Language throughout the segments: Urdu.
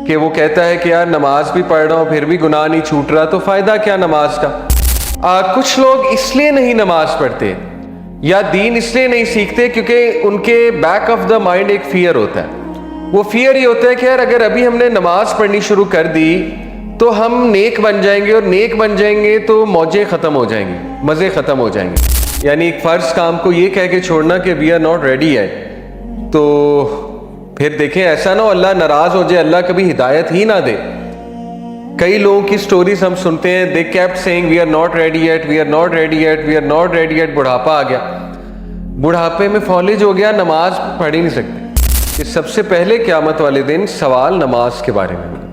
کہ وہ کہتا ہے کہ یار نماز بھی پڑھ رہا ہوں پھر بھی گناہ نہیں چھوٹ رہا، تو فائدہ کیا نماز کا؟ کچھ لوگ اس لیے نہیں نماز پڑھتے یا دین اس لیے نہیں سیکھتے کیونکہ ان کے بیک آف دا مائنڈ ایک فیئر ہوتا ہے۔ وہ فیئر یہ ہوتا ہے کہ یار اگر ابھی ہم نے نماز پڑھنی شروع کر دی تو ہم نیک بن جائیں گے، اور نیک بن جائیں گے تو موجیں ختم ہو جائیں گی، مزے ختم ہو جائیں گے۔ یعنی ایک فرض کام کو یہ کہہ کے چھوڑنا کہ وی آر ناٹ ریڈی ہے، تو پھر دیکھیں ایسا نہ ہو اللہ ناراض ہو جائے، اللہ کبھی ہدایت ہی نہ دے۔ کئی لوگوں کی سٹوریز ہم سنتے ہیں، they kept saying we are not ready yet, we are not ready yet, we are not ready yet۔ بڑھاپا آ گیا، بڑھاپے میں فالج ہو گیا، نماز پڑھ ہی نہیں سکتے۔ کہ سب سے پہلے قیامت والے دن سوال نماز کے بارے میں ہوگا،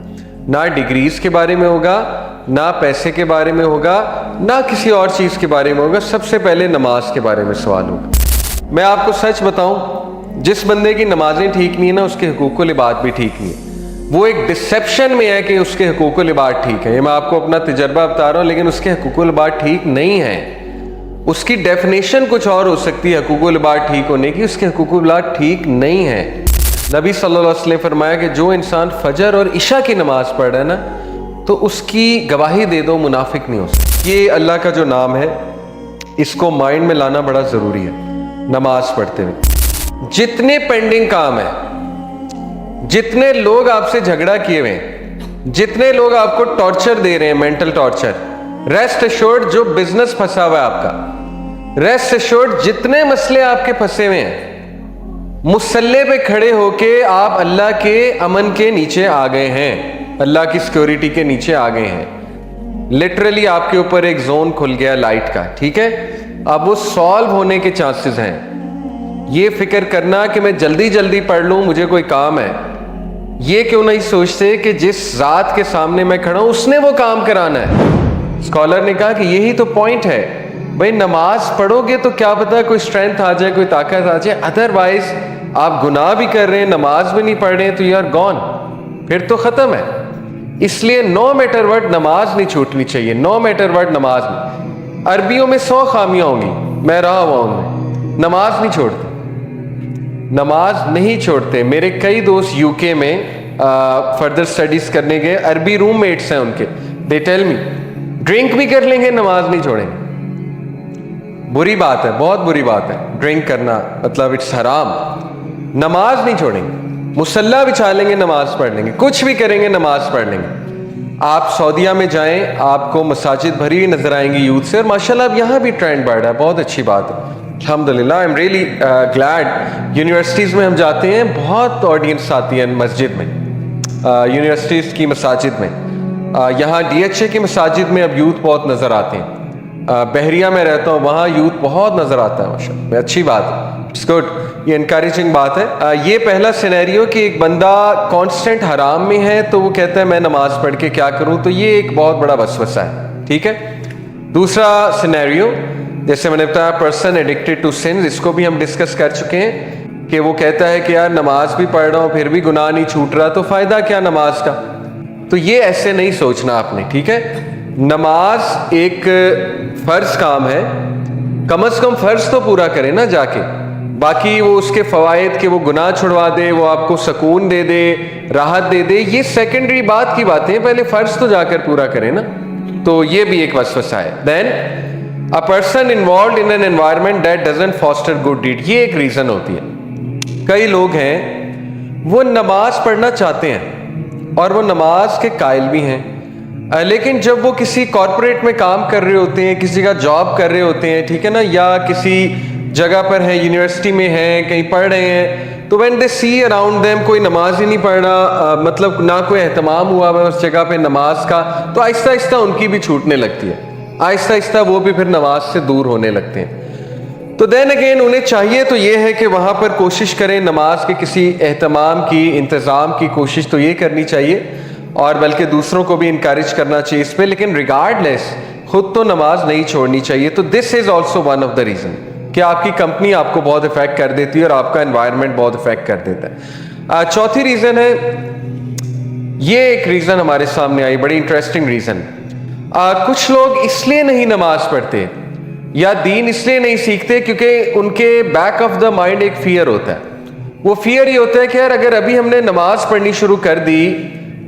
نہ ڈگریز کے بارے میں ہوگا، نہ پیسے کے بارے میں ہوگا، نہ کسی اور چیز کے بارے میں ہوگا، سب سے پہلے نماز کے بارے میں سوال ہوگا۔ میں آپ کو سچ بتاؤں، جس بندے کی نمازیں ٹھیک نہیں ہیں نا، اس کے حقوق و لباد بھی ٹھیک نہیں ہے۔ وہ ایک ڈسیپشن میں ہے کہ اس کے حقوق و لباد ٹھیک ہے، یہ میں آپ کو اپنا تجربہ بتا رہا ہوں، لیکن اس کے حقوق و لباد ٹھیک نہیں ہے۔ اس کی ڈیفینیشن کچھ اور ہو سکتی ہے حقوق و لباد ٹھیک ہونے کی، اس کے حقوق و لباد ٹھیک نہیں ہے۔ نبی صلی اللہ علیہ وسلم نے فرمایا کہ جو انسان فجر اور عشاء کی نماز پڑھ رہا ہے نا، تو اس کی گواہی دے دو منافق نہیں ہو سکتا۔ یہ اللہ کا جو نام ہے، اس کو مائنڈ میں لانا بڑا ضروری ہے نماز پڑھتے ہوئے۔ جتنے پینڈنگ کام ہیں، جتنے لوگ آپ سے جھگڑا کیے ہوئے ہیں، جتنے لوگ آپ کو ٹارچر دے رہے ہیں، مینٹل ٹارچر، ریسٹ ایشورڈ جو بزنس پھنسا ہوا ہے آپ کا، ریسٹ ایشورڈ جتنے مسئلے آپ کے پھنسے ہوئے ہیں، مسلح پہ کھڑے ہو کے آپ اللہ کے امن کے نیچے آ گئے ہیں، اللہ کی سیکیورٹی کے نیچے آ گئے ہیں۔ لٹرلی آپ کے اوپر ایک زون کھل گیا لائٹ کا، ٹھیک ہے؟ اب وہ سالو ہونے کے چانسز ہیں۔ یہ فکر کرنا کہ میں جلدی جلدی پڑھ لوں، مجھے کوئی کام ہے، یہ کیوں نہیں سوچتے کہ جس ذات کے سامنے میں کھڑا ہوں اس نے وہ کام کرانا ہے۔ اسکالر نے کہا کہ یہی تو پوائنٹ ہے بھائی، نماز پڑھو گے تو کیا پتا کوئی اسٹرینتھ آ جائے، کوئی طاقت آ جائے، ادروائز آپ گناہ بھی کر رہے ہیں، نماز بھی نہیں پڑھ رہے ہیں، تو یو آر گون، پھر تو ختم ہے۔ اس لیے نو میٹر وٹ نماز نہیں چھوٹنی چاہیے، نو میٹر وٹ نماز نہیں۔ عربیوں میں 100 خامیاں ہوں گی، میں رہا ہوا ہوں، نماز نہیں چھوڑتے، نماز نہیں چھوڑتے۔ میرے کئی دوست یو کے میں فردر سٹڈیز کرنے گئے، عربی روم میٹس ہیں ان کے، دے ٹیل می ڈرنک بھی کر لیں گے، نماز نہیں چھوڑیں گے۔ بری بات ہے، بہت بری بات ہے ڈرنک کرنا، مطلب اٹس حرام۔ نماز نہیں چھوڑیں گے، مصلی بچھا لیں گے، نماز پڑھ لیں گے، کچھ بھی کریں گے، نماز پڑھ لیں گے۔ آپ سعودیہ میں جائیں، آپ کو مساجد بھری ہوئی نظر آئیں گی یوتھ سے، اور ماشاءاللہ اب یہاں بھی ٹرینڈ بڑھ رہا ہے، بہت اچھی بات ہے، الحمدللہ۔ I am really glad. Universities میں ہم جاتے ہیں، بہت آڈینس آتی ہے مسجد میں، یونیورسٹیز کی مساجد میں، یہاں ڈی ایچ اے کی مساجد میں اب یوتھ بہت نظر آتے ہیں۔ بحریہ میں رہتا ہوں، وہاں یوتھ بہت نظر آتا ہے، ماشاءاللہ، اچھی بات ہے، اٹس گڈ، یہ انکریجنگ بات ہے۔ یہ پہلا سینیریو کہ ایک بندہ کانسٹنٹ حرام میں ہے تو وہ کہتا ہے میں نماز پڑھ کے کیا کروں، تو یہ ایک بہت بڑا وسوسہ ہے، ٹھیک ہے۔ دوسرا سینیریو، جیسے میں نے بتایا پرسن ایڈکٹیڈ ٹو سنز، اس کو بھی ہم ڈسکس کر چکے ہیں کہ وہ کہتا ہے کہ یار نماز بھی پڑھ رہا ہوں پھر بھی گناہ نہیں چھوٹ رہا، تو فائدہ کیا نماز کا؟ تو یہ ایسے نہیں سوچنا آپ نے، ٹھیک ہے۔ نماز ایک فرض کام ہے، کم از کم فرض تو پورا کرے نا جا کے، باقی وہ اس کے فوائد کہ وہ گناہ چھڑوا دے، وہ آپ کو سکون دے دے، راحت دے دے، یہ سیکنڈری بات کی باتیں، پہلے فرض تو جا کر پورا کرے نا۔ تو یہ بھی ایک وسوسہ ہے۔ دین a person involved in an environment that doesn't foster good deed، یہ ایک ریزن ہوتی ہے۔ کئی لوگ ہیں وہ نماز پڑھنا چاہتے ہیں اور وہ نماز کے قائل بھی ہیں، لیکن جب وہ کسی کارپوریٹ میں کام کر رہے ہوتے ہیں، کسی کا جاب کر رہے ہوتے ہیں، ٹھیک ہے نا، یا کسی جگہ پر ہیں، یونیورسٹی میں ہیں، کہیں پڑھ رہے ہیں، تو when they see around them کوئی نماز ہی نہیں پڑھ رہا، مطلب نہ کوئی اہتمام ہوا ہے اس جگہ پہ نماز کا، تو آہستہ آہستہ ان کی بھی چھوٹنے لگتی ہے، آہستہ آہستہ وہ بھی پھر نماز سے دور ہونے لگتے ہیں۔ تو دین اگین انہیں چاہیے تو یہ ہے کہ وہاں پر کوشش کریں، نماز کے کسی اہتمام کی، انتظام کی کوشش تو یہ کرنی چاہیے، اور بلکہ دوسروں کو بھی انکریج کرنا چاہیے اس پہ، لیکن ریگارڈلیس خود تو نماز نہیں چھوڑنی چاہیے۔ تو this is also one of the reason کہ آپ کی کمپنی آپ کو بہت افیکٹ کر دیتی ہے اور آپ کا انوائرمنٹ بہت افیکٹ کر دیتا ہے۔ چوتھی ریزن ہے، یہ ایک ریزن ہمارے سامنے آئی، بڑی انٹرسٹنگ ریزن۔ کچھ لوگ اس لیے نہیں نماز پڑھتے یا دین اس لیے نہیں سیکھتے کیونکہ ان کے بیک آف دا مائنڈ ایک فیئر ہوتا ہے۔ وہ فیئر یہ ہوتا ہے کہ یار اگر ابھی ہم نے نماز پڑھنی شروع کر دی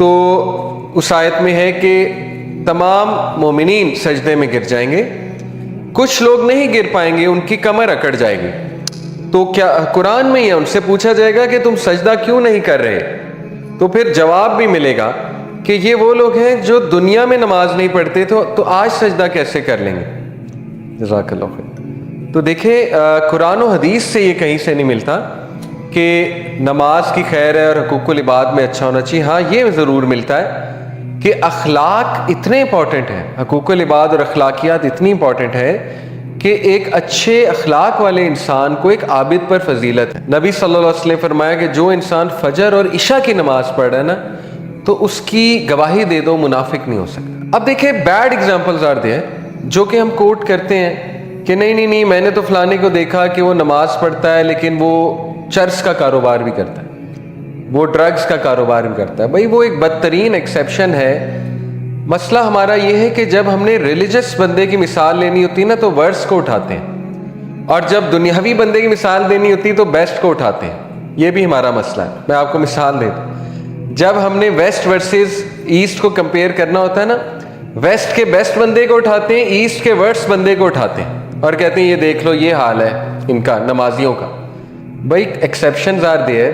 تو اس آیت میں ہے کہ تمام مومنین سجدے میں گر جائیں گے, کچھ لوگ نہیں گر پائیں گے, ان کی کمر اکڑ جائے گی. تو کیا قرآن میں ہی ان سے پوچھا جائے گا کہ تم سجدہ کیوں نہیں کر رہے, تو پھر جواب بھی ملے گا کہ یہ وہ لوگ ہیں جو دنیا میں نماز نہیں پڑھتے تو آج سجدہ کیسے کر لیں گے. جزاک اللہ خیر. تو دیکھیں قرآن و حدیث سے یہ کہیں سے نہیں ملتا کہ نماز کی خیر ہے اور حقوق العباد میں اچھا ہونا چاہیے. ہاں یہ ضرور ملتا ہے کہ اخلاق اتنے امپورٹنٹ ہیں, حقوق العباد اور اخلاقیات اتنی امپورٹنٹ ہے کہ ایک اچھے اخلاق والے انسان کو ایک عابد پر فضیلت ہے. نبی صلی اللہ علیہ وسلم نے فرمایا کہ جو انسان فجر اور عشاء کی نماز پڑھ رہا ہے نا, تو اس کی گواہی دے دو منافق نہیں ہو سکتا. اب دیکھیں بیڈ ایگزامپلز آر دیر جو کہ ہم کوٹ کرتے ہیں کہ نہیں میں نے تو فلانے کو دیکھا کہ وہ نماز پڑھتا ہے لیکن وہ چرس کا کاروبار بھی کرتا ہے, وہ ڈرگز کا کاروبار بھی کرتا ہے. بھائی وہ ایک بدترین ایکسیپشن ہے. مسئلہ ہمارا یہ ہے کہ جب ہم نے ریلیجس بندے کی مثال لینی ہوتی ہے نا تو ورس کو اٹھاتے ہیں, اور جب دنیاوی بندے کی مثال دینی ہوتی ہے تو بیسٹ کو اٹھاتے ہیں. یہ بھی ہمارا مسئلہ ہے. میں آپ کو مثال دے دوں, جب ہم نے ویسٹ ورسز ایسٹ کو کمپیئر کرنا ہوتا ہے نا, ویسٹ کے بیسٹ بندے کو اٹھاتے ہیں, ایسٹ کے ورس بندے کو اٹھاتے ہیں اور کہتے ہیں یہ دیکھ لو یہ حال ہے ان کا نمازیوں کا. بھائی ایکسیپشنز آر دیئر.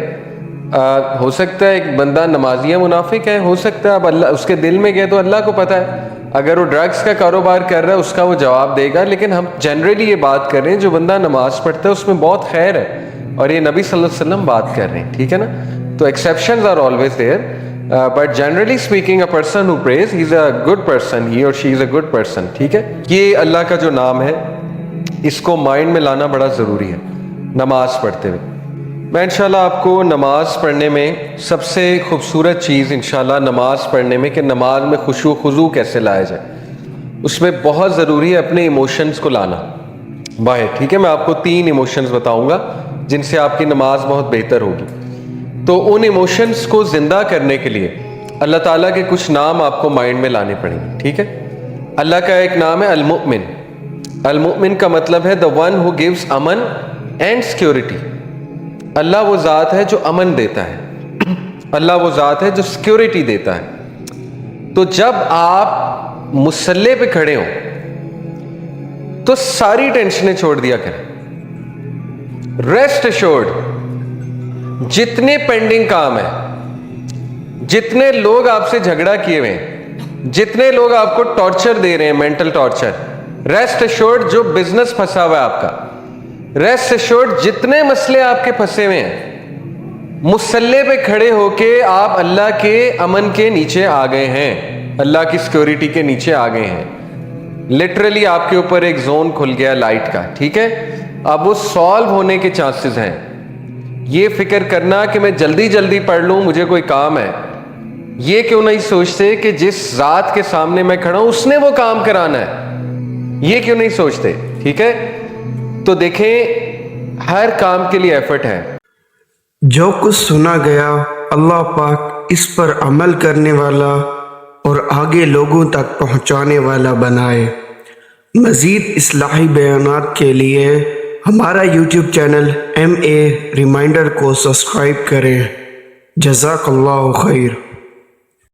ہو سکتا ہے ایک بندہ نمازیہ منافق ہے, ہو سکتا ہے اب اللہ اس کے دل میں گئے تو اللہ کو پتہ ہے. اگر وہ ڈرگس کا کاروبار کر رہا ہے اس کا وہ جواب دے گا, لیکن ہم جنرلی یہ بات کر رہے ہیں جو بندہ نماز پڑھتا ہے اس میں بہت خیر ہے, اور یہ نبی صلی اللہ علیہ وسلم بات کر رہے ہیں, ٹھیک ہے نا. تو exceptions are always there, but generally speaking a person who prays he is a good person, he or she is a good person, ٹھیک ہے. یہ اللہ کا جو نام ہے اس کو مائنڈ میں لانا بڑا ضروری ہے نماز پڑھتے ہوئے. میں انشاءاللہ آپ کو نماز پڑھنے میں سب سے خوبصورت چیز انشاءاللہ نماز پڑھنے میں کہ نماز میں خشوع خضوع کیسے لایا جائے, اس میں بہت ضروری ہے اپنے ایموشنز کو لانا باہر, ٹھیک ہے. میں آپ کو 3 ایموشنز بتاؤں گا جن سے آپ کی نماز بہت بہتر ہوگی. تو ان ایموشنز کو زندہ کرنے کے لیے اللہ تعالیٰ کے کچھ نام آپ کو مائنڈ میں لانے پڑیں گے, ٹھیک ہے. اللہ کا ایک نام ہے المؤمن. المؤمن کا مطلب ہے the one who gives امن اینڈ سیکورٹی. اللہ وہ ذات ہے جو امن دیتا ہے, اللہ وہ ذات ہے جو سیکورٹی دیتا ہے. تو جب آپ مصلی پہ کھڑے ہوں تو ساری ٹینشنیں چھوڑ دیا کریں. ریسٹ ایشورڈ, جتنے پینڈنگ کام ہیں, جتنے لوگ آپ سے جھگڑا کیے ہوئے ہیں, جتنے لوگ آپ کو ٹارچر دے رہے ہیں, مینٹل ٹارچر, ریسٹ ایشورڈ جو بزنس پھنسا ہوا ہے آپ کا, ریسٹ ایشورڈ جتنے مسئلے آپ کے پھنسے ہوئے ہیں, مصلی پہ کھڑے ہو کے آپ اللہ کے امن کے نیچے آ گئے ہیں, اللہ کی سیکورٹی کے نیچے آ گئے ہیں. لٹرلی آپ کے اوپر ایک زون کھل گیا لائٹ کا, ٹھیک ہے. اب وہ سالو ہونے کے چانسز ہیں. یہ فکر کرنا کہ میں جلدی جلدی پڑھ لوں, مجھے کوئی کام ہے, یہ کیوں نہیں سوچتے کہ جس ذات کے سامنے میں کھڑا ہوں اس نے وہ کام کرانا ہے, یہ کیوں نہیں سوچتے, ٹھیک ہے. تو دیکھیں ہر کام کے لیے ایفرٹ ہے. جو کچھ سنا گیا اللہ پاک اس پر عمل کرنے والا اور آگے لوگوں تک پہنچانے والا بنائے. مزید اصلاحی بیانات کے لیے ہمارا یوٹیوب چینل MA ریمائنڈر کو سبسکرائب کریں. جزاک اللہ خیر.